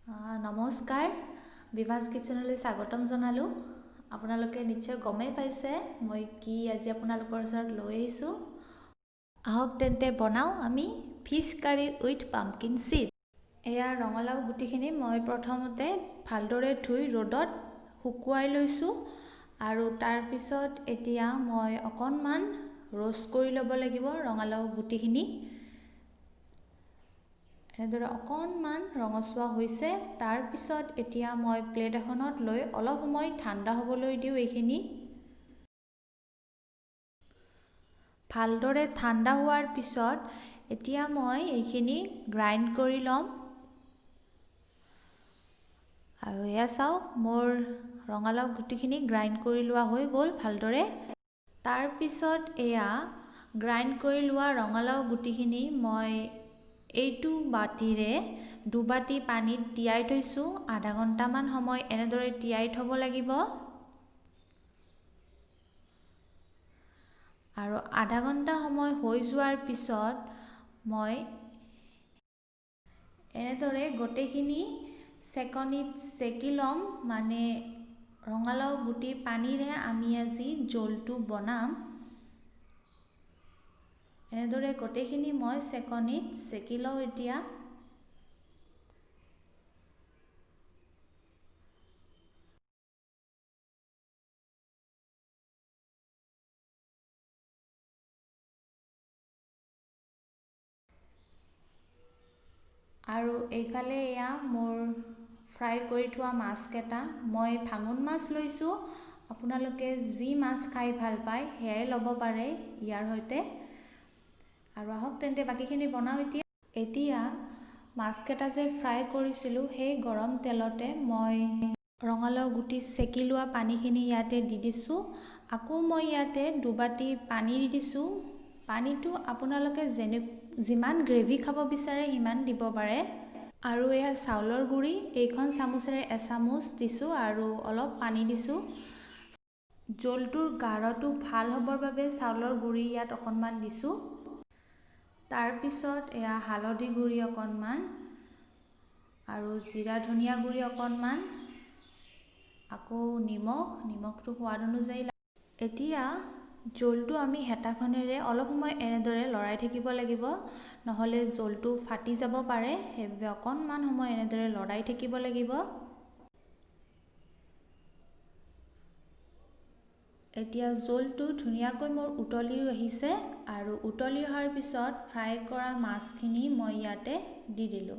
নমস্কাৰ বিভাস কিচেনলৈ স্বাগতম জনালোঁ। আপোনালোকে নিশ্চয় গমেই পাইছে মই কি আজি আপোনালোকৰ ওচৰত লৈ আহিছোঁ। আহক তেন্তে বনাওঁ আমি fish curry with pumpkin seed. এয়া ৰঙালাও গুটিখিনি মই প্ৰথমতে ভালদৰে ধুই ৰ'দত শুকুৱাই লৈছোঁ আৰু তাৰপিছত এতিয়া মই অকণমান ৰোষ্ট কৰি ল'ব লাগিব ৰঙালাও গুটিখিনি। এনেদৰে অকণমান ৰঙচুৱা হৈছে। তাৰপিছত এতিয়া মই প্লেট এখনত লৈ অলপ সময় ঠাণ্ডা হ'বলৈ দিওঁ। এইখিনি ভালদৰে ঠাণ্ডা হোৱাৰ পিছত এতিয়া মই এইখিনি গ্ৰাইণ্ড কৰি ল'ম। আৰু এয়া চাওক মোৰ ৰঙালাও গুটিখিনি গ্ৰাইণ্ড কৰি লোৱা হৈ গ'ল ভালদৰে। তাৰপিছত এয়া গ্ৰাইণ্ড কৰি লোৱা ৰঙালাও গুটিখিনি মই এইটো বাতিৰে দুবাতি পানীত তিয়াই থৈছোঁ। আধা ঘণ্টামান সময় এনেদৰে তিয়াই থ'ব লাগিব। আৰু আধা ঘণ্টা সময় হৈ যোৱাৰ পিছত মই এনেদৰে গোটেইখিনি চেকনিত চেকি ল'ম। মানে ৰঙালাও গুটি পানীৰে আমি আজি জোলটো বনাম। এনেদৰে গোটেইখিনি মই চেকনিত চেকি লওঁ। এতিয়া আৰু এইফালে এয়া মোৰ ফ্ৰাই কৰি থোৱা মাছকেইটা মই ভাঙোন মাছ লৈছোঁ। আপোনালোকে যি মাছ খাই ভাল পায় সেয়াই ল'ব পাৰে ইয়াৰ সৈতে। আৰু আহক তেন্তে বাকীখিনি বনাওঁ। এতিয়া মাছকেইটা যে ফ্ৰাই কৰিছিলোঁ সেই গৰম তেলতে মই ৰঙালাও গুটি চেকি লোৱা পানীখিনি ইয়াতে দি দিছোঁ। আকৌ মই ইয়াতে দুবাতি পানী দি দিছোঁ। পানীটো আপোনালোকে যিমান গ্ৰেভি খাব বিচাৰে সিমান দিব পাৰে। আৰু এয়া চাউলৰ গুড়ি এইখন চামুচেৰে এচামুচ দিছোঁ আৰু অলপ পানী দিছোঁ। জোলটোৰ গাঢ়টো ভাল হ'বৰ বাবে চাউলৰ গুড়ি ইয়াত অকণমান দিছোঁ। তাৰপিছত এয়া হালধি গুড়ি অকণমান আৰু জিৰা ধনিয়া গুড়ি অকণমান, আকৌ নিমখটো সোৱাদ অনুযায়ী। এতিয়া জোলটো আমি হেতাখনেৰে অলপ সময় এনেদৰে লৰাই থাকিব লাগিব, নহ'লে জোলটো ফাটি যাব পাৰে। সেইবাবে অকণমান সময় এনেদৰে লৰাই থাকিব লাগিব। এতিয়া জোলটো ধুনীয়াকৈ মোৰ উতলি আহিছে আৰু উতলি অহাৰ পিছত ফ্ৰাই কৰা মাছখিনি মই ইয়াতে দি দিলোঁ।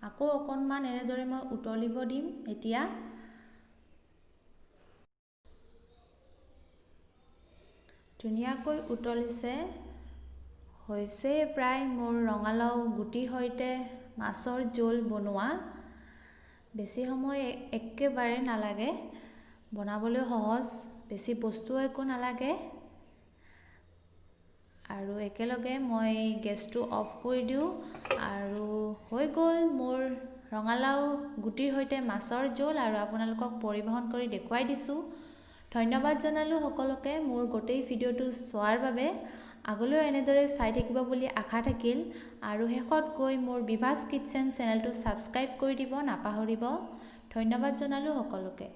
আকৌ অকণমান এনেদৰে মই উতলিব দিম। এতিয়া ধুনীয়াকৈ উতলিছে, হৈছে প্ৰায় মোৰ ৰঙালাও গুটিৰ সৈতে মাছৰ জোল বনোৱা। বেছি সময় একেবাৰে নালাগে, বনাবলৈ সহজ, বেছি বস্তুও একো নালাগে। আৰু একেলগে মই গেছটো অফ কৰি দিওঁ আৰু হৈ গ'ল মোৰ ৰঙালাও গুটিৰ সৈতে মাছৰ জোল। আৰু আপোনালোকক পৰিৱেশন কৰি দেখুৱাই দিছোঁ। ধন্যবাদ জনালোঁ সকলোকে মোৰ গোটেই ভিডিঅ'টো চোৱাৰ বাবে। আগলৈও এনেদৰে চাই থাকিব বুলি আশা থাকিল। আৰু শেষত গৈ মোৰ বিভাস কিচেন চেনেলটো ছাবস্ক্ৰাইব কৰি দিব নাপাহৰিব। ধন্যবাদ জনালোঁ সকলোকে।